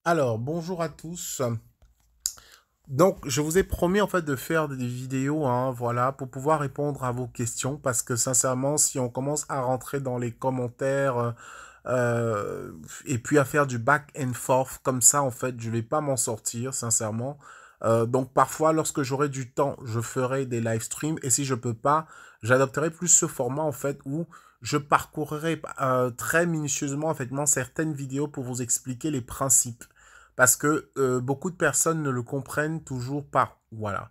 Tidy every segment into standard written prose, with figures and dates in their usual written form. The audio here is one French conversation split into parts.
Alors, bonjour à tous. Donc, je vous ai promis en fait de faire des vidéos, hein, voilà, pour pouvoir répondre à vos questions, parce que sincèrement, si on commence à rentrer dans les commentaires euh, et puis à faire du back and forth comme ça, en fait, je vais pas m'en sortir, sincèrement. Donc, parfois, lorsque j'aurai du temps, je ferai des live streams, et si je peux pas, j'adopterai plus ce format en fait où je parcourrai très minutieusement, en fait, certaines vidéos pour vous expliquer les principes parce que beaucoup de personnes ne le comprennent toujours pas. Voilà.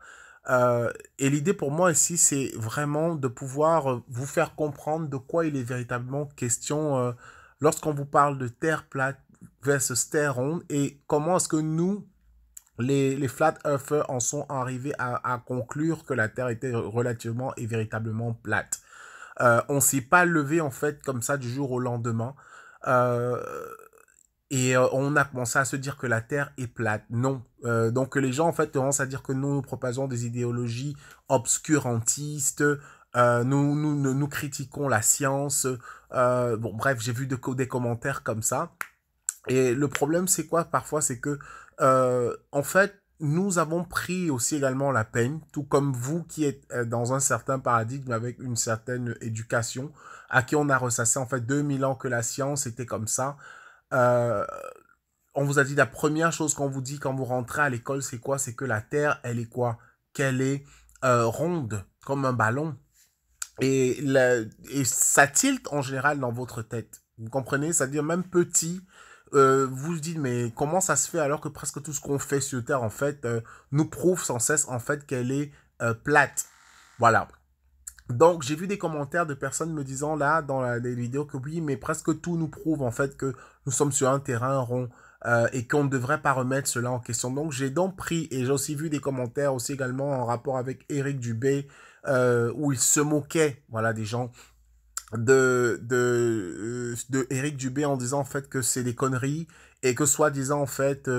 Et l'idée pour moi ici, c'est vraiment de pouvoir vous faire comprendre de quoi il est véritablement question lorsqu'on vous parle de terre plate versus terre ronde et comment est-ce que nous, les flat earthers, en sont arrivés à conclure que la terre était relativement et véritablement plate. On s'est pas levé en fait comme ça du jour au lendemain. Euh, on a commencé à se dire que la Terre est plate. Non. Donc les gens en fait commencent à dire que nous proposons des idéologies obscurantistes. Nous critiquons la science. Bon bref, j'ai vu des commentaires comme ça. Et le problème c'est quoi parfois, c'est que en fait nous avons pris aussi également la peine, tout comme vous qui êtes dans un certain paradigme avec une certaine éducation, à qui on a ressassé en fait 2000 ans que la science était comme ça. Euh, on vous a dit la première chose qu'on vous dit quand vous rentrez à l'école, c'est quoi? C'est que la Terre, elle est quoi? Qu'elle est ronde, comme un ballon. Et ça tilte en général dans votre tête. Vous comprenez? C'est-à-dire même petit, vous vous dites, mais comment ça se fait alors que presque tout ce qu'on fait sur Terre, en fait, nous prouve sans cesse, en fait, qu'elle est plate. Voilà. Donc, j'ai vu des commentaires de personnes me disant là, dans les vidéos, que oui, mais presque tout nous prouve en fait que nous sommes sur un terrain rond et qu'on ne devrait pas remettre cela en question. Donc, j'ai donc pris, et j'ai aussi vu des commentaires aussi également en rapport avec Éric Dubé, où il se moquait, voilà, des gens de Éric Dubé en disant en fait que c'est des conneries et que soi-disant en fait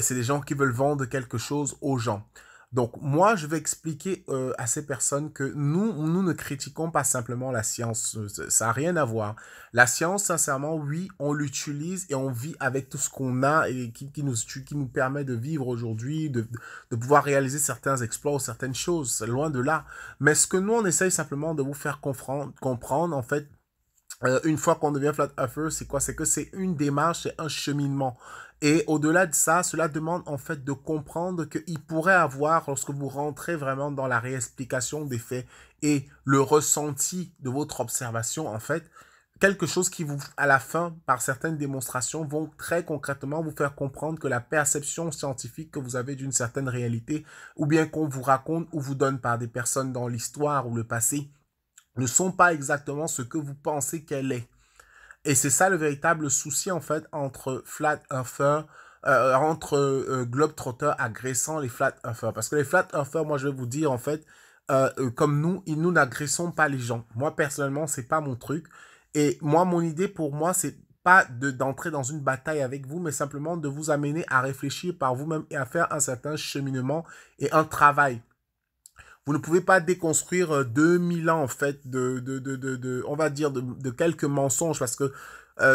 c'est des gens qui veulent vendre quelque chose aux gens. Donc moi je vais expliquer à ces personnes que nous ne critiquons pas simplement la science, ça n'a rien à voir. La science sincèrement oui on l'utilise et on vit avec tout ce qu'on a et qui nous permet de vivre aujourd'hui, de pouvoir réaliser certains exploits ou certaines choses, c'est loin de là. Mais ce que nous on essaye simplement de vous faire comprendre en fait une fois qu'on devient flat earther, c'est quoi? C'est que c'est une démarche, c'est un cheminement. Et au-delà de ça, cela demande en fait de comprendre qu'il pourrait avoir, lorsque vous rentrez vraiment dans la réexplication des faits et le ressenti de votre observation, en fait, quelque chose qui vous, à la fin, par certaines démonstrations, vont très concrètement vous faire comprendre que la perception scientifique que vous avez d'une certaine réalité, ou bien qu'on vous raconte ou vous donne par des personnes dans l'histoire ou le passé, ne sont pas exactement ce que vous pensez qu'elle est. Et c'est ça le véritable souci en fait entre flat earther, entre globetrotter agressant les flat earthers. Parce que les flat earthers, moi je vais vous dire en fait, comme nous n'agressons pas les gens. Moi personnellement, c'est pas mon truc. Et moi, mon idée pour moi, c'est pas d'entrer dans une bataille avec vous, mais simplement de vous amener à réfléchir par vous-même et à faire un certain cheminement et un travail. Vous ne pouvez pas déconstruire 2000 ans, en fait, on va dire, de quelques mensonges, parce que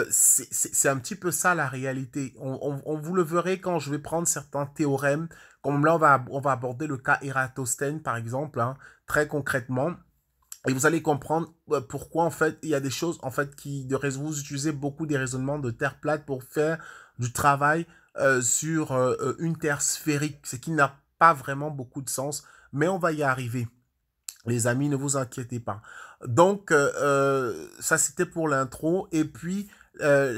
c'est un petit peu ça la réalité. On vous le verrez quand je vais prendre certains théorèmes, comme là, on va aborder le cas Ératosthène, par exemple, hein, très concrètement. Et vous allez comprendre pourquoi, en fait, il y a des choses, en fait, vous utilisez beaucoup des raisonnements de terre plate pour faire du travail sur une terre sphérique, ce qui n'a pas vraiment beaucoup de sens, mais on va y arriver. Les amis, ne vous inquiétez pas. Donc, ça c'était pour l'intro. Et puis,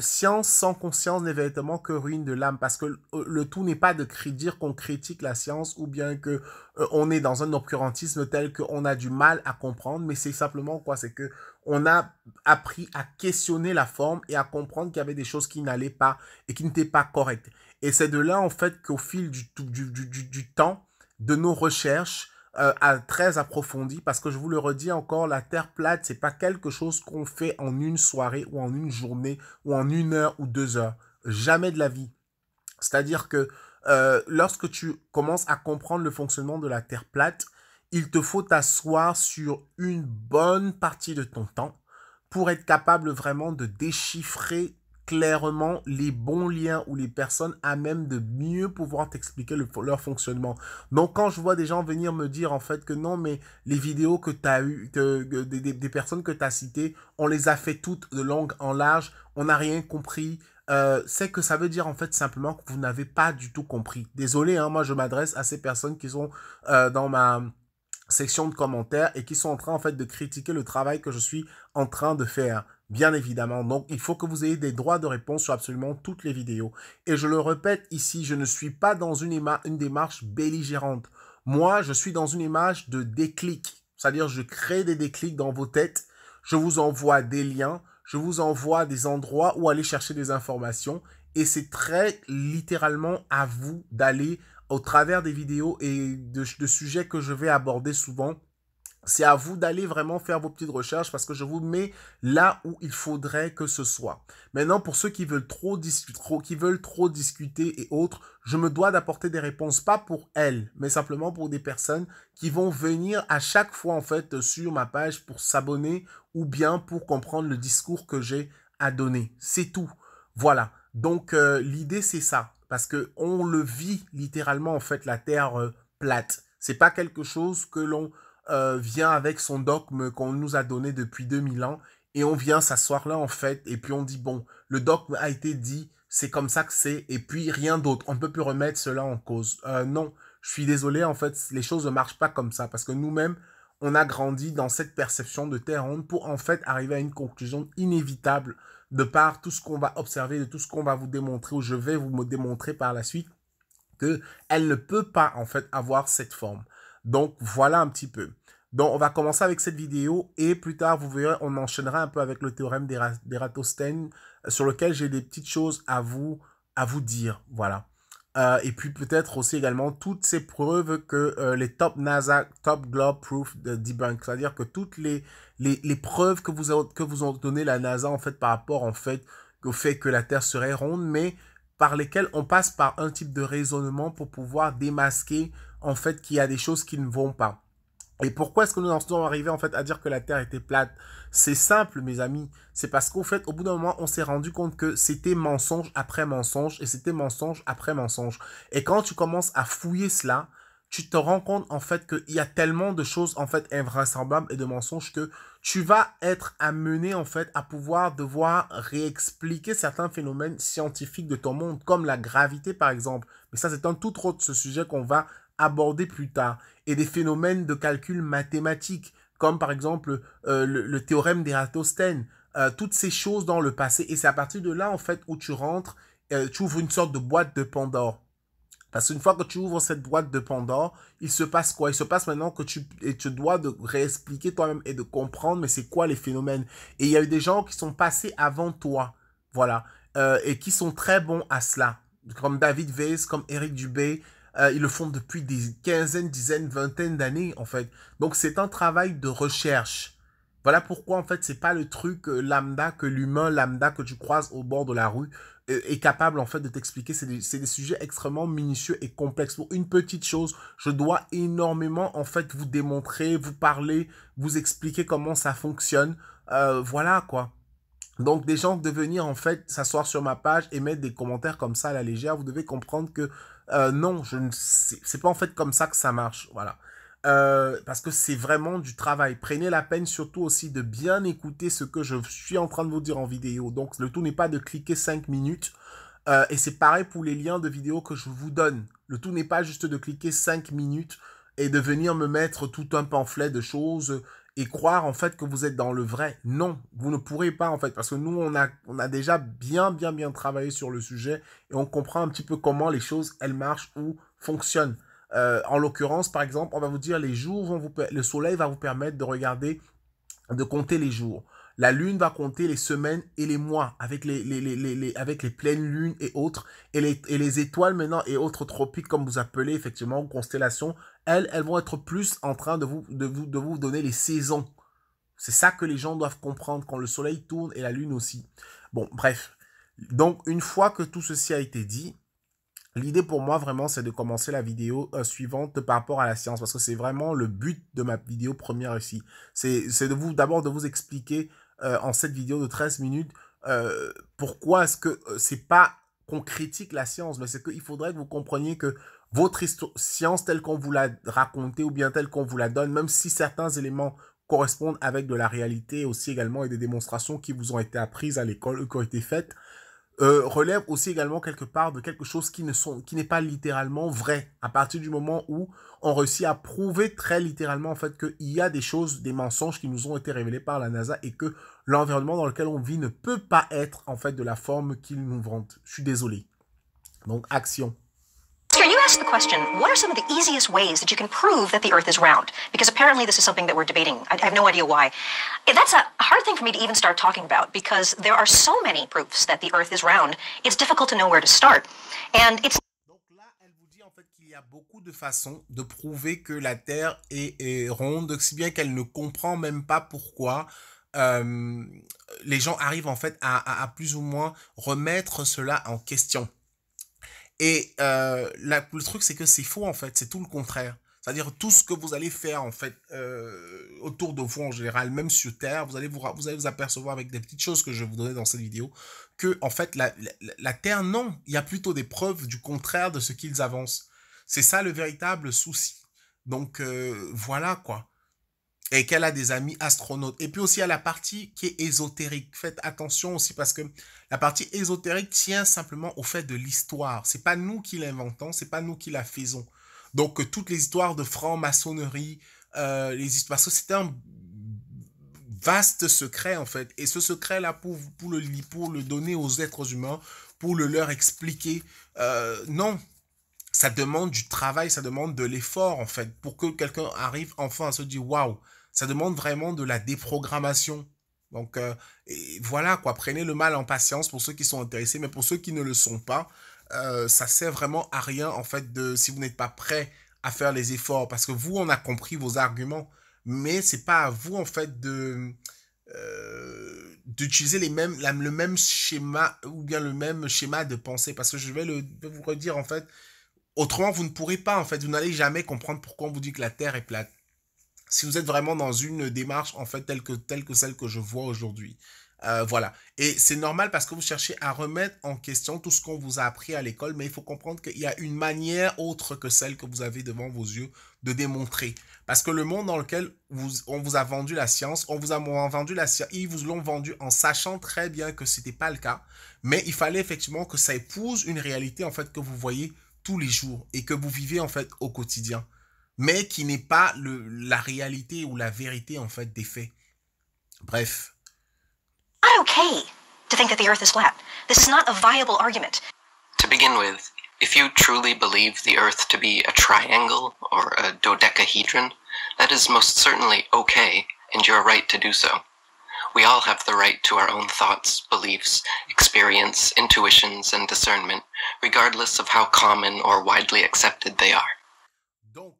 science sans conscience n'est véritablement que ruine de l'âme. Parce que le tout n'est pas de dire qu'on critique la science ou bien que on est dans un obscurantisme tel qu'on a du mal à comprendre. Mais c'est simplement quoi? C'est que on a appris à questionner la forme et à comprendre qu'il y avait des choses qui n'allaient pas et qui n'étaient pas correctes. Et c'est de là, en fait, qu'au fil du temps, de nos recherches, très approfondie parce que je vous le redis encore, la Terre plate, c'est pas quelque chose qu'on fait en une soirée ou en une journée ou en 1 heure ou 2 heures. Jamais de la vie. C'est-à-dire que lorsque tu commences à comprendre le fonctionnement de la Terre plate, il te faut t'asseoir sur une bonne partie de ton temps pour être capable vraiment de déchiffrer clairement les bons liens ou les personnes à même de mieux pouvoir t'expliquer leur fonctionnement. Donc, quand je vois des gens venir me dire en fait que non, mais les vidéos que tu as eues, des personnes que tu as citées, on les a fait toutes de long en large, on n'a rien compris. C'est que ça veut dire en fait simplement que vous n'avez pas du tout compris. Désolé, hein, moi je m'adresse à ces personnes qui sont dans ma section de commentaires et qui sont en train en fait de critiquer le travail que je suis en train de faire. Bien évidemment. Donc, il faut que vous ayez des droits de réponse sur absolument toutes les vidéos. Et je le répète ici, je ne suis pas dans une démarche belligérante. Moi, je suis dans une image de déclic. C'est-à-dire, je crée des déclics dans vos têtes. Je vous envoie des liens. Je vous envoie des endroits où aller chercher des informations. Et c'est très littéralement à vous d'aller au travers des vidéos et de sujets que je vais aborder souvent. C'est à vous d'aller vraiment faire vos petites recherches parce que je vous mets là où il faudrait que ce soit. Maintenant, pour ceux qui veulent trop discuter et autres, je me dois d'apporter des réponses, pas pour elles, mais simplement pour des personnes qui vont venir à chaque fois en fait sur ma page pour s'abonner ou bien pour comprendre le discours que j'ai à donner. C'est tout. Voilà. Donc l'idée c'est ça parce que on le vit littéralement en fait la terre plate. C'est pas quelque chose que l'on vient avec son dogme qu'on nous a donné depuis 2000 ans et on vient s'asseoir là en fait et puis on dit bon, le dogme a été dit, c'est comme ça que c'est et puis rien d'autre, on ne peut plus remettre cela en cause. Non, je suis désolé en fait, les choses ne marchent pas comme ça parce que nous-mêmes, on a grandi dans cette perception de terre ronde pour en fait arriver à une conclusion inévitable de par tout ce qu'on va observer, de tout ce qu'on va vous démontrer ou je vais vous démontrer par la suite que elle ne peut pas en fait avoir cette forme. Donc voilà un petit peu. Donc on va commencer avec cette vidéo et plus tard vous verrez on enchaînera un peu avec le théorème d'Eratosthène sur lequel j'ai des petites choses à vous dire. Voilà. Et puis peut-être aussi également toutes ces preuves que les top NASA, top globe proof de debunk, c'est-à-dire que toutes les preuves que vous ont donné la NASA en fait par rapport en fait au fait que la Terre serait ronde, mais par lesquels on passe par un type de raisonnement pour pouvoir démasquer en fait qu'il y a des choses qui ne vont pas. Et pourquoi est-ce que nous en sommes arrivés en fait à dire que la Terre était plate? C'est simple mes amis, c'est parce qu'au fait au bout d'un moment on s'est rendu compte que c'était mensonge après mensonge et c'était mensonge après mensonge. Et quand tu commences à fouiller cela, tu te rends compte en fait qu'il y a tellement de choses en fait invraisemblables et de mensonges que tu vas être amené en fait à pouvoir devoir réexpliquer certains phénomènes scientifiques de ton monde comme la gravité par exemple. Mais ça c'est un tout autre sujet qu'on va aborder plus tard. Et des phénomènes de calcul mathématiques comme par exemple le théorème d'Ératosthène. Toutes ces choses dans le passé et c'est à partir de là en fait où tu rentres, tu ouvres une sorte de boîte de Pandore. Parce qu'une fois que tu ouvres cette boîte de Pandore, il se passe quoi? Il se passe maintenant que tu dois de réexpliquer toi-même et de comprendre, mais c'est quoi les phénomènes? Et il y a eu des gens qui sont passés avant toi, voilà, et qui sont très bons à cela. Comme David Weiss, comme Eric Dubé, ils le font depuis des quinzaines, dizaines, vingtaines d'années, en fait. Donc, c'est un travail de recherche. Voilà pourquoi, en fait, c'est pas le truc lambda que l'humain lambda que tu croises au bord de la rue est capable en fait de t'expliquer. C'est des sujets extrêmement minutieux et complexes. Pour une petite chose, je dois énormément en fait vous démontrer, vous parler, vous expliquer comment ça fonctionne. Voilà quoi. Donc des gens de venir en fait s'asseoir sur ma page et mettre des commentaires comme ça à la légère, vous devez comprendre que non, c'est pas en fait comme ça que ça marche. Voilà. Parce que c'est vraiment du travail. Prenez la peine surtout aussi de bien écouter ce que je suis en train de vous dire en vidéo. Donc le tout n'est pas de cliquer 5 minutes. Et c'est pareil pour les liens de vidéos que je vous donne. Le tout n'est pas juste de cliquer 5 minutes et de venir me mettre tout un pamphlet de choses et croire en fait que vous êtes dans le vrai. Non, vous ne pourrez pas en fait parce que nous on a déjà bien travaillé sur le sujet et on comprend un petit peu comment les choses elles marchent ou fonctionnent. En l'occurrence, par exemple, on va vous dire les jours le soleil va vous permettre de regarder, de compter les jours. La lune va compter les semaines et les mois avec avec les pleines lunes et autres. Et les étoiles maintenant et autres tropiques, comme vous appelez effectivement, ou constellations, elles vont être plus en train de vous donner les saisons. C'est ça que les gens doivent comprendre quand le soleil tourne et la lune aussi. Bon, bref. Donc, une fois que tout ceci a été dit, l'idée pour moi vraiment c'est de commencer la vidéo suivante par rapport à la science parce que c'est vraiment le but de ma vidéo première ici. C'est d'abord de vous expliquer en cette vidéo de 13 minutes pourquoi est-ce que c'est pas qu'on critique la science, mais c'est qu'il faudrait que vous compreniez que votre science telle qu'on vous l'a racontée ou bien telle qu'on vous la donne, même si certains éléments correspondent avec de la réalité aussi également et des démonstrations qui vous ont été apprises à l'école, qui ont été faites, relève aussi également quelque part de quelque chose qui n'est pas littéralement vrai. À partir du moment où on réussit à prouver très littéralement en fait qu'il y a des choses, des mensonges qui nous ont été révélés par la NASA et que l'environnement dans lequel on vit ne peut pas être en fait de la forme qu'ils nous vantent. Je suis désolé. Donc action. Here, you asked the question, what are some of the easiest ways that you can prove that the Earth is round? Because apparently this is something that we're debating. I have no idea why. That's a hard thing for me to even start talking about because there are so many proofs that the Earth is round, it's difficult to know where to start. And it's... Donc là, elle vous dit en fait qu'il y a beaucoup de façons de prouver que la Terre est ronde, si bien qu'elle ne comprend même pas pourquoi les gens arrivent en fait à plus ou moins remettre cela en question. Et le truc, c'est que c'est faux, en fait. C'est tout le contraire. C'est-à-dire, tout ce que vous allez faire, en fait, autour de vous, en général, même sur Terre, vous allez vous apercevoir avec des petites choses que je vais vous donner dans cette vidéo, que, en fait, la Terre, non. Il y a plutôt des preuves du contraire de ce qu'ils avancent. C'est ça le véritable souci. Donc, voilà, quoi. Et qu'elle a des amis astronautes. Et puis aussi, il y a la partie qui est ésotérique. Faites attention aussi parce que la partie ésotérique tient simplement au fait de l'histoire. C'est pas nous qui l'inventons, c'est pas nous qui la faisons. Donc, toutes les histoires de franc-maçonnerie, les histoires, c'est un vaste secret, en fait. Et ce secret-là, pour le donner aux êtres humains, pour le leur expliquer, non. Ça demande du travail, ça demande de l'effort, en fait, pour que quelqu'un arrive enfin à se dire « Waouh !» Ça demande vraiment de la déprogrammation. Donc, et voilà, quoi. Prenez le mal en patience pour ceux qui sont intéressés, mais pour ceux qui ne le sont pas, ça sert vraiment à rien, en fait, si vous n'êtes pas prêt à faire les efforts. Parce que vous, on a compris vos arguments, mais c'est pas à vous, en fait, d'utiliser le même schéma ou bien le même schéma de pensée. Parce que je vais vous redire, en fait, autrement, vous ne pourrez pas, en fait, vous n'allez jamais comprendre pourquoi on vous dit que la Terre est plate. Si vous êtes vraiment dans une démarche, en fait, telle que celle que je vois aujourd'hui. Voilà. Et c'est normal parce que vous cherchez à remettre en question tout ce qu'on vous a appris à l'école, mais il faut comprendre qu'il y a une manière autre que celle que vous avez devant vos yeux de démontrer. Parce que le monde dans lequel on vous a vendu la science, on vous a vendu la science, ils vous l'ont vendu en sachant très bien que ce n'était pas le cas, mais il fallait effectivement que ça épouse une réalité, en fait, que vous voyez tous les jours et que vous vivez, en fait, au quotidien, mais qui n'est pas la réalité ou la vérité, en fait, des faits. Bref. Not okay to think that the Earth is flat. This is not a viable argument. To begin with, if you truly believe the Earth to be a triangle or a dodecahedron, that is most certainly okay, and you're right to do so. We all have the right to our own thoughts, beliefs, experience, intuitions, and discernment, regardless of how common or widely accepted they are. Donc,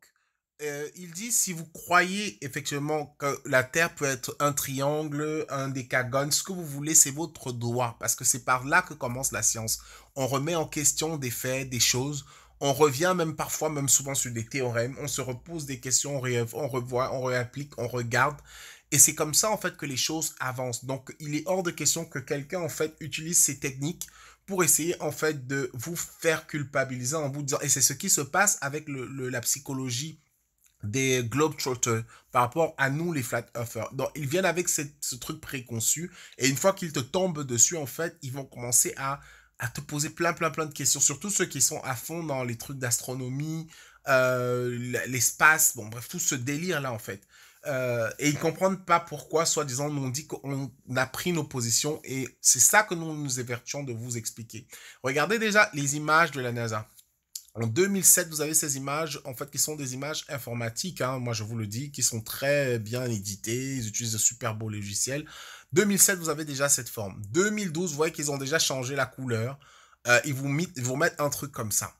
il dit, si vous croyez effectivement que la Terre peut être un triangle, un décagone, ce que vous voulez, c'est votre droit, parce que c'est par là que commence la science. On remet en question des faits, des choses, on revient même parfois, même souvent sur des théorèmes, on se repose des questions, on revoit, on réapplique, on regarde, et c'est comme ça en fait que les choses avancent. Donc, il est hors de question que quelqu'un en fait utilise ces techniques pour essayer en fait de vous faire culpabiliser en vous disant, et c'est ce qui se passe avec la psychologie des Globetrotters par rapport à nous les Flat Earthers. Donc ils viennent avec ce truc préconçu et une fois qu'ils te tombent dessus, en fait, ils vont commencer à te poser plein de questions, surtout ceux qui sont à fond dans les trucs d'astronomie, l'espace, bon bref, tout ce délire là en fait. Et ils comprennent pas pourquoi, soi-disant, nous on dit qu'on a pris nos positions et c'est ça que nous évertuons de vous expliquer. Regardez déjà les images de la NASA. En 2007, vous avez ces images, en fait, qui sont des images informatiques, hein, moi je vous le dis, qui sont très bien éditées, ils utilisent de super beaux logiciels. 2007, vous avez déjà cette forme. 2012, vous voyez qu'ils ont déjà changé la couleur. Ils vous mettent un truc comme ça.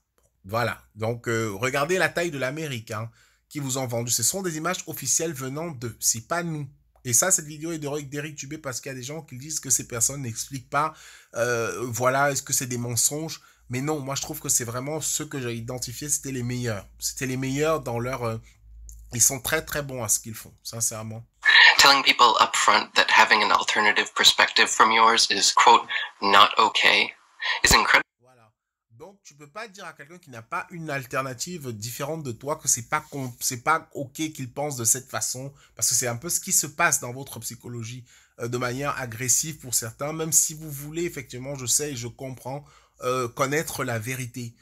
Voilà. Donc, regardez la taille de l'Amérique, hein, qui vous ont vendu. Ce sont des images officielles venant d'eux. C'est pas nous. Et ça, cette vidéo est d'Éric Dubé parce qu'il y a des gens qui disent que ces personnes n'expliquent pas, voilà, est-ce que c'est des mensonges? Mais non, moi je trouve que c'est vraiment ceux que j'ai identifiés, c'était les meilleurs. C'était les meilleurs dans leur... ils sont très bons à ce qu'ils font, sincèrement. Telling people up front that having an alternative perspective from yours is, quote, not okay, is incredible. Voilà. Donc, tu peux pas dire à quelqu'un qui n'a pas une alternative différente de toi que c'est pas OK qu'il pense de cette façon, parce que c'est un peu ce qui se passe dans votre psychologie de manière agressive pour certains, même si vous voulez, effectivement, je sais et je comprends, connaître la vérité.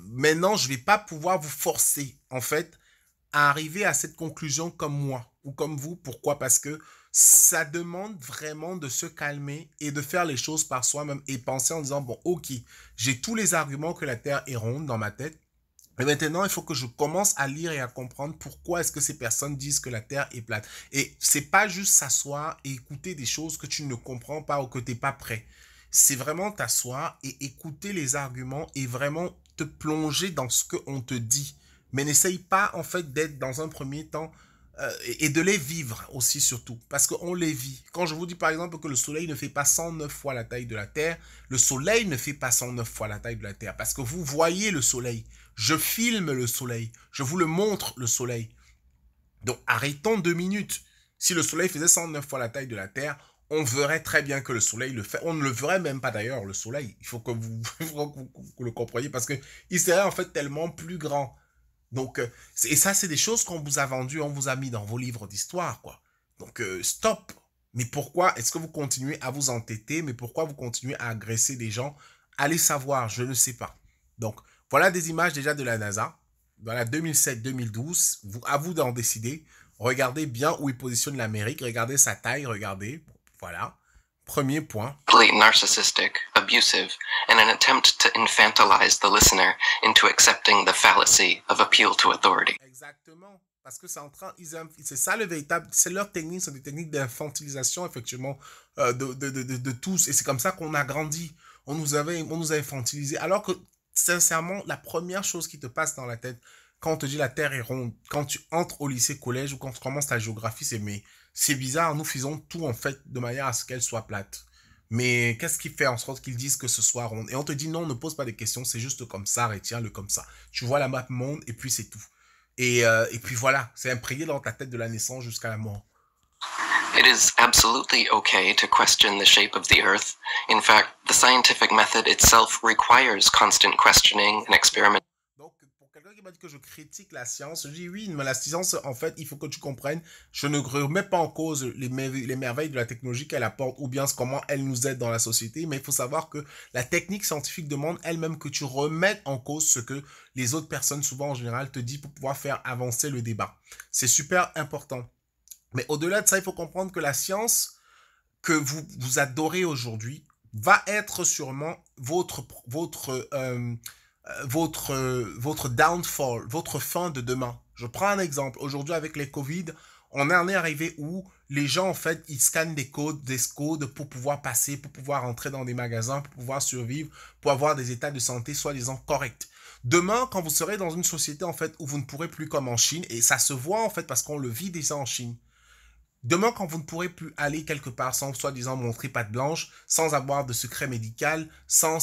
Maintenant, je vais pas pouvoir vous forcer, en fait, à arriver à cette conclusion comme moi ou comme vous. Pourquoi? Parce que ça demande vraiment de se calmer et de faire les choses par soi-même et penser en disant, bon, ok, j'ai tous les arguments que la Terre est ronde dans ma tête. Et maintenant, il faut que je commence à lire et à comprendre pourquoi est-ce que ces personnes disent que la Terre est plate. Et c'est pas juste s'asseoir et écouter des choses que tu ne comprends pas ou que tu n'es pas prêt. C'est vraiment t'asseoir et écouter les arguments et vraiment te plonger dans ce qu'on te dit. Mais n'essaye pas, en fait, d'être dans un premier temps et de les vivre aussi surtout, parce qu'on les vit. Quand je vous dis par exemple que le soleil ne fait pas 109 fois la taille de la Terre, le soleil ne fait pas 109 fois la taille de la Terre, parce que vous voyez le soleil, je filme le soleil, je vous le montre le soleil. Donc arrêtons 2 minutes. Si le soleil faisait 109 fois la taille de la Terre, on verrait très bien que le soleil le fait. On ne le verrait même pas d'ailleurs, le soleil. Il faut que vous, vous le compreniez, parce que il serait en fait tellement plus grand. Donc, et ça, c'est des choses qu'on vous a vendues, on vous a mis dans vos livres d'histoire, quoi. Donc, stop. Mais pourquoi est-ce que vous continuez à vous entêter? Mais pourquoi vous continuez à agresser des gens? Allez savoir, je ne sais pas. Donc, voilà des images déjà de la NASA. Voilà, 2007-2012. À vous d'en décider. Regardez bien où il positionne l'Amérique. Regardez sa taille, regardez. Voilà. Premier point. Narcissistic, abusive, and an attempt to infantilize the listener into accepting the fallacy of appeal to authority. Exactement. Parce que c'est ça le véritable, c'est leur technique, c'est des techniques d'infantilisation, effectivement, de tous. Et c'est comme ça qu'on a grandi. On nous a infantilisés. Alors que, sincèrement, la première chose qui te passe dans la tête, quand on te dit la Terre est ronde, quand tu entres au lycée, collège, ou quand tu commences ta géographie, c'est bizarre, nous faisons tout, en fait, de manière à ce qu'elle soit plate. Mais qu'est-ce qui fait en sorte qu'ils disent que ce soit rond? Et on te dit non, ne pose pas de questions, c'est juste comme ça, retiens-le comme ça. Tu vois la map monde et puis c'est tout. Et puis voilà, c'est imprégné dans ta tête de la naissance jusqu'à la mort. It is absolutely okay to question the shape of the Earth. In fact, the scientific method itself requires constant questioning and experimentation. Donc, pour quelqu'un qui m'a dit que je critique la science, je dis oui, mais la science, en fait, il faut que tu comprennes, je ne remets pas en cause les merveilles de la technologie qu'elle apporte ou bien comment elle nous aide dans la société, mais il faut savoir que la technique scientifique demande elle-même que tu remettes en cause ce que les autres personnes, souvent en général, te disent pour pouvoir faire avancer le débat. C'est super important. Mais au-delà de ça, il faut comprendre que la science que vous adorez aujourd'hui va être sûrement votre downfall, votre fin de demain. Je prends un exemple. Aujourd'hui, avec les Covid, on en est arrivé où les gens, en fait, ils scannent des codes pour pouvoir passer, pour pouvoir entrer dans des magasins, pour pouvoir survivre, pour avoir des états de santé soi-disant corrects. Demain, quand vous serez dans une société, en fait, où vous ne pourrez plus comme en Chine, et ça se voit, en fait, parce qu'on le vit déjà en Chine. Demain, quand vous ne pourrez plus aller quelque part sans soi-disant montrer patte blanche, sans avoir de secret médical, sans,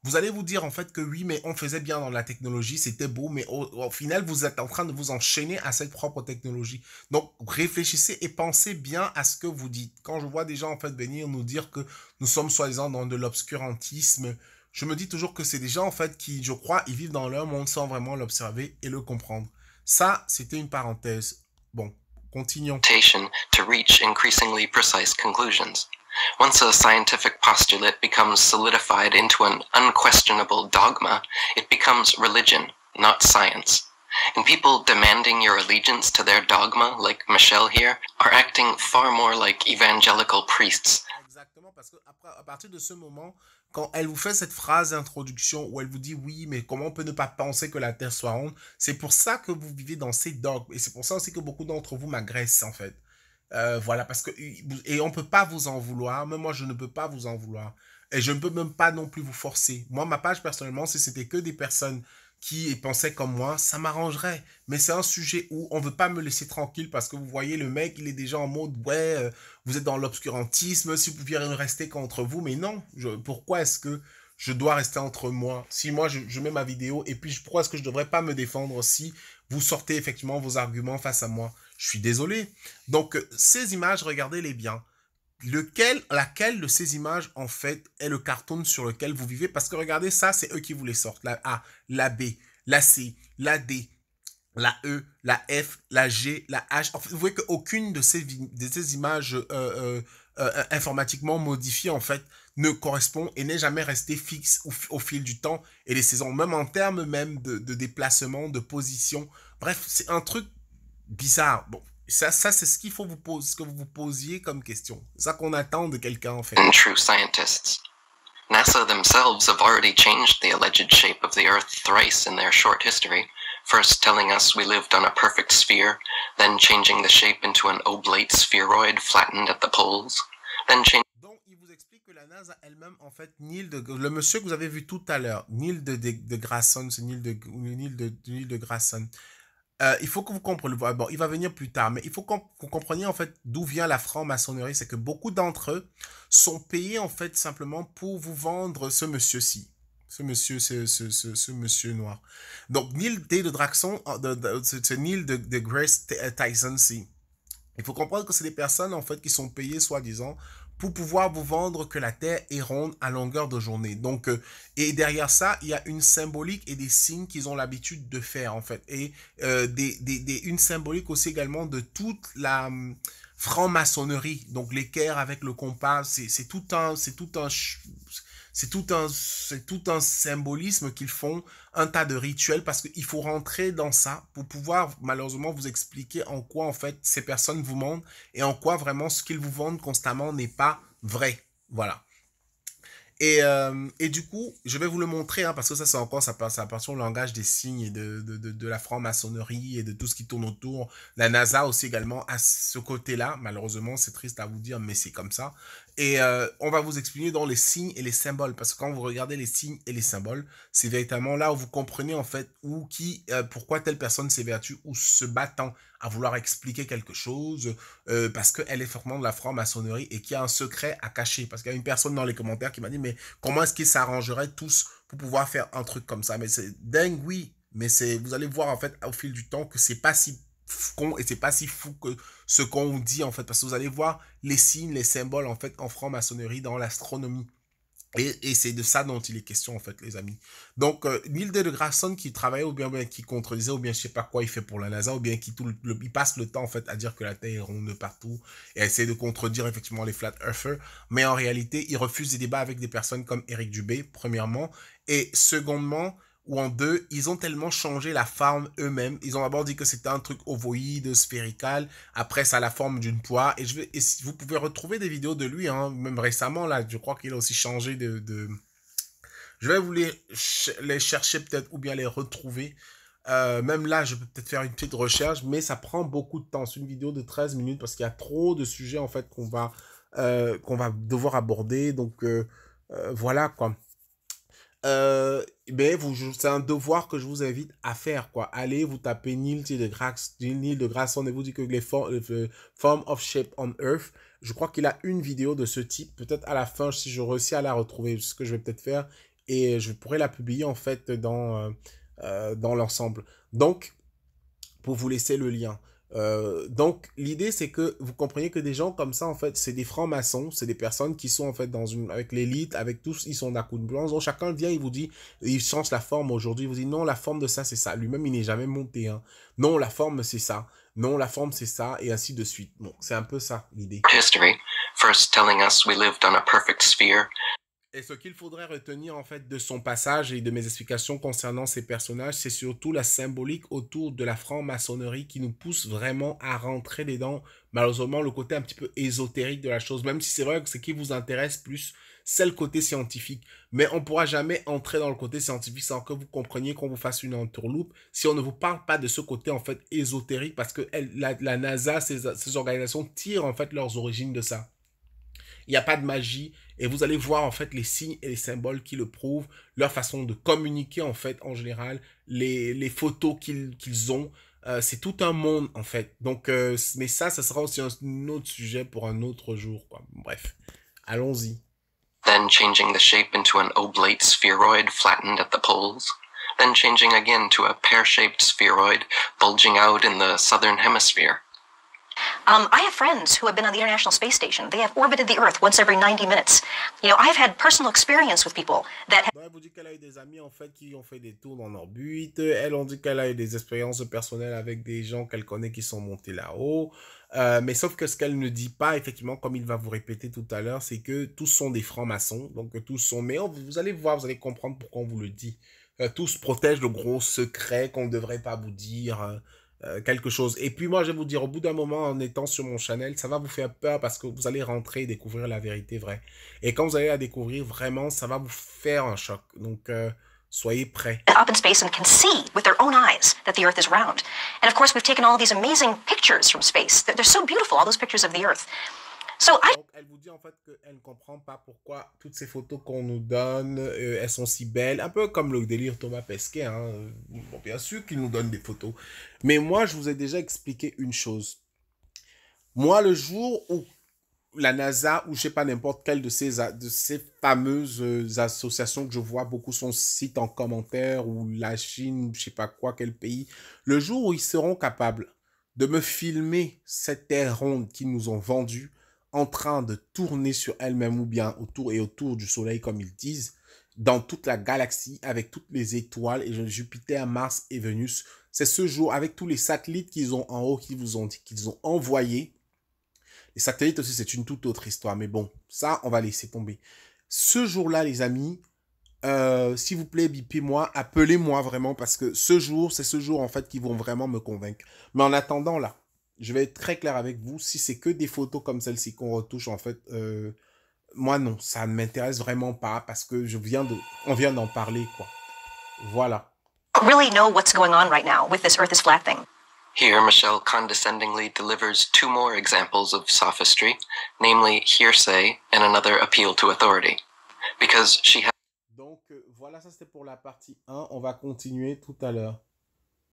vous allez vous dire en fait que oui, mais on faisait bien dans la technologie, c'était beau, mais au final, vous êtes en train de vous enchaîner à cette propre technologie. Donc, réfléchissez et pensez bien à ce que vous dites. Quand je vois des gens en fait venir nous dire que nous sommes soi-disant dans de l'obscurantisme, je me dis toujours que c'est des gens en fait qui, je crois, ils vivent dans leur monde sans vraiment l'observer et le comprendre. Ça, c'était une parenthèse. Bon. Continuons. To reach increasingly precise conclusions. Once a scientific postulate becomes solidified into an unquestionable dogma, it becomes religion, not science. And people demanding your allegiance to their dogma, like Michelle here, are acting far more like evangelical priests. Exactement, parce que à partir de ce moment, quand elle vous fait cette phrase d'introduction où elle vous dit oui, mais comment on peut ne pas penser que la Terre soit ronde, c'est pour ça que vous vivez dans ces dogmes. Et c'est pour ça aussi que beaucoup d'entre vous m'agressent, en fait. Voilà, parce que... Et on ne peut pas vous en vouloir. Même moi, je ne peux pas vous en vouloir. Et je ne peux même pas non plus vous forcer. Moi, ma page, personnellement, si c'était que des personnes qui pensaient comme moi, ça m'arrangerait. Mais c'est un sujet où on ne veut pas me laisser tranquille parce que vous voyez, le mec, il est déjà en mode, ouais, vous êtes dans l'obscurantisme, si vous pouviez rester contre vous. Mais non, pourquoi est-ce que je dois rester entre moi. Si moi, je mets ma vidéo, et puis pourquoi est-ce que je devrais pas me défendre si vous sortez effectivement vos arguments face à moi? Je suis désolé. Donc, ces images, regardez-les bien. Laquelle de ces images, en fait, est le cartoon sur lequel vous vivez? Parce que regardez, ça, c'est eux qui vous les sortent. La A, la B, la C, la D, la E, la F, la G, la H. En fait, vous voyez qu'aucune de ces images informatiquement modifiées, en fait, ne correspond et n'est jamais restée fixe au fil du temps et des saisons, même en termes même de déplacement, de position. Bref, c'est un truc bizarre. Bon, ça c'est ce qu'il faut vous poser, ce que vous vous posiez comme question. C'est ça qu'on attend de quelqu'un, en fait. And true scientists. NASA themselves have already changed the alleged shape of the Earth thrice in their short history, first telling us we lived on a perfect sphere, then changing the shape into an oblate spheroid flattened at the poles, then changing... Donc, il vous explique que la NASA elle-même, en fait, le monsieur que vous avez vu tout à l'heure, Neil de Grasson, c'est Neil de Grasson. Il faut que vous compreniez, bon, il va venir plus tard, mais il faut que vous compreniez en fait d'où vient la franc-maçonnerie, c'est que beaucoup d'entre eux sont payés en fait simplement pour vous vendre ce monsieur-ci, ce monsieur noir. Donc Neil D. de Draxon, c'est Neil de Grace Tyson-C. Il faut comprendre que c'est des personnes en fait qui sont payées soi-disant pour pouvoir vous vendre que la Terre est ronde à longueur de journée. Donc, et derrière ça, il y a une symbolique et des signes qu'ils ont l'habitude de faire en fait. Et une symbolique aussi également de toute la franc-maçonnerie. Donc l'équerre avec le compas, c'est tout un symbolisme qu'ils font, un tas de rituels, parce qu'il faut rentrer dans ça pour pouvoir malheureusement vous expliquer en quoi en fait ces personnes vous mentent et en quoi vraiment ce qu'ils vous vendent constamment n'est pas vrai. Voilà. Et du coup, je vais vous le montrer, hein, parce que ça, c'est encore, ça appartient au langage des signes et de la franc-maçonnerie et de tout ce qui tourne autour. La NASA aussi également à ce côté-là. Malheureusement, c'est triste à vous dire, mais c'est comme ça. Et on va vous expliquer dans les signes et les symboles, parce que quand vous regardez les signes et les symboles, c'est véritablement là où vous comprenez en fait pourquoi telle personne s'évertue ou se battant à vouloir expliquer quelque chose, parce qu'elle est fortement de la franc-maçonnerie et qu'il y a un secret à cacher. Parce qu'il y a une personne dans les commentaires qui m'a dit, mais comment est-ce qu'ils s'arrangeraient tous pour pouvoir faire un truc comme ça? Mais c'est dingue, oui. Mais vous allez voir en fait au fil du temps que c'est pas si con et c'est pas si fou que ce qu'on vous dit en fait. Parce que vous allez voir les signes, les symboles en fait en franc-maçonnerie dans l'astronomie. Et c'est de ça dont il est question, en fait, les amis. Donc, Neil deGrasse Tyson qui travaillait, ou bien qui contredisait, ou bien je sais pas quoi il fait pour la NASA, ou bien qui il passe le temps, en fait, à dire que la Terre est ronde partout, et à essayer de contredire, effectivement, les flat earthers. Mais en réalité, il refuse des débats avec des personnes comme Eric Dubé, premièrement. Et secondement, ou en deux, ils ont tellement changé la forme eux-mêmes. Ils ont d'abord dit que c'était un truc ovoïde, sphérical. Après, ça a la forme d'une poire. Et vous pouvez retrouver des vidéos de lui, hein, même récemment, là. Je crois qu'il a aussi changé Je vais vous les chercher peut-être ou bien les retrouver. Même là, je peux peut-être faire une petite recherche, mais ça prend beaucoup de temps. C'est une vidéo de 13 minutes parce qu'il y a trop de sujets, en fait, qu'on va devoir aborder. Donc, voilà, quoi. C'est un devoir que je vous invite à faire, quoi. Allez, vous tapez Neil deGrasse Tyson et vous dites que les form of shape on Earth. Je crois qu'il a une vidéo de ce type. Peut-être à la fin, si je réussis à la retrouver, ce que je vais peut-être faire. Et je pourrais la publier, en fait, dans l'ensemble. Donc, pour vous laisser le lien. Donc, l'idée, c'est que vous compreniez que des gens comme ça, en fait, c'est des francs-maçons, c'est des personnes qui sont, en fait, avec l'élite, avec tous, ils sont d'accoune blanche. Donc, chacun vient, il vous dit, il change la forme aujourd'hui, il vous dit, non, la forme de ça, c'est ça. Lui-même, il n'est jamais monté, hein. Non, la forme, c'est ça. Non, la forme, c'est ça, et ainsi de suite. Bon, c'est un peu ça, l'idée. History, first telling us we lived on a perfect sphere. Et ce qu'il faudrait retenir en fait de son passage et de mes explications concernant ces personnages, c'est surtout la symbolique autour de la franc-maçonnerie qui nous pousse vraiment à rentrer dedans. Malheureusement, le côté un petit peu ésotérique de la chose, même si c'est vrai que ce qui vous intéresse plus, c'est le côté scientifique. Mais on ne pourra jamais entrer dans le côté scientifique sans que vous compreniez qu'on vous fasse une entourloupe si on ne vous parle pas de ce côté en fait ésotérique parce que la NASA, ces organisations tirent en fait leurs origines de ça. Il n'y a pas de magie et vous allez voir en fait les signes et les symboles qui le prouvent, leur façon de communiquer en fait en général, les photos qu'ils ont. C'est tout un monde en fait. Donc, mais ça sera aussi un autre sujet pour un autre jour, quoi. Bref, allons-y. then changing the shape into an oblate spheroid flattened at the poles, then changing again to a pear-shaped spheroid bulging out in the southern hemisphere. I have friends who have been on the International Space Station. They have orbited the Earth once every 90 minutes. You know, I've had personal experience with people that... Donc, elle vous dit qu'elle a eu des amis, en fait, qui ont fait des tours dans orbite. Elle ont dit qu'elle a eu des expériences personnelles avec des gens qu'elle connaît qui sont montés là-haut. Mais sauf que ce qu'elle ne dit pas, effectivement, comme il va vous répéter tout à l'heure, c'est que tous sont des francs-maçons. Donc, tous sont... Mais vous allez voir, vous allez comprendre pourquoi on vous le dit. Tous protègent de gros secrets qu'on ne devrait pas vous dire... quelque chose. Et puis moi, je vais vous dire, au bout d'un moment, en étant sur mon channel, ça va vous faire peur parce que vous allez rentrer et découvrir la vérité vraie. Et quand vous allez la découvrir, vraiment, ça va vous faire un choc. Donc, soyez prêts. Up in space and can see with their own eyes that the Earth is round. And of course, we've taken all these amazing pictures from space. They're so beautiful, all those pictures of the Earth. Donc, elle vous dit en fait qu'elle ne comprend pas pourquoi toutes ces photos qu'on nous donne, elles sont si belles. Un peu comme le délire Thomas Pesquet. Hein. Bon, bien sûr qu'il nous donne des photos. Mais moi, je vous ai déjà expliqué une chose. Moi, le jour où la NASA, ou je sais pas, n'importe quelle de ces fameuses associations que je vois beaucoup son site en commentaire, ou la Chine, je sais pas quoi, quel pays, le jour où ils seront capables de me filmer cette terre ronde qu'ils nous ont vendue, en train de tourner sur elle-même ou bien autour du Soleil, comme ils disent, dans toute la galaxie, avec toutes les étoiles, et Jupiter, Mars et Vénus. C'est ce jour, avec tous les satellites qu'ils ont en haut, qu'ils ont envoyés. Les satellites aussi, c'est une toute autre histoire, mais bon, ça, on va laisser tomber. Ce jour-là, les amis, s'il vous plaît, bipez-moi, appelez-moi vraiment, parce que ce jour, c'est ce jour, en fait, qui vont vraiment me convaincre. Mais en attendant, là, je vais être très clair avec vous, si c'est que des photos comme celle-ci qu'on retouche, en fait, moi non, ça ne m'intéresse vraiment pas parce que on vient d'en parler, quoi. Voilà. Really know what's going on right now with this Earth is flat thing. Here, Michelle condescendingly delivers two more examples of sophistry, namely hearsay and another appeal to authority. Because she has... Donc, voilà, ça c'était pour la partie 1. On va continuer tout à l'heure.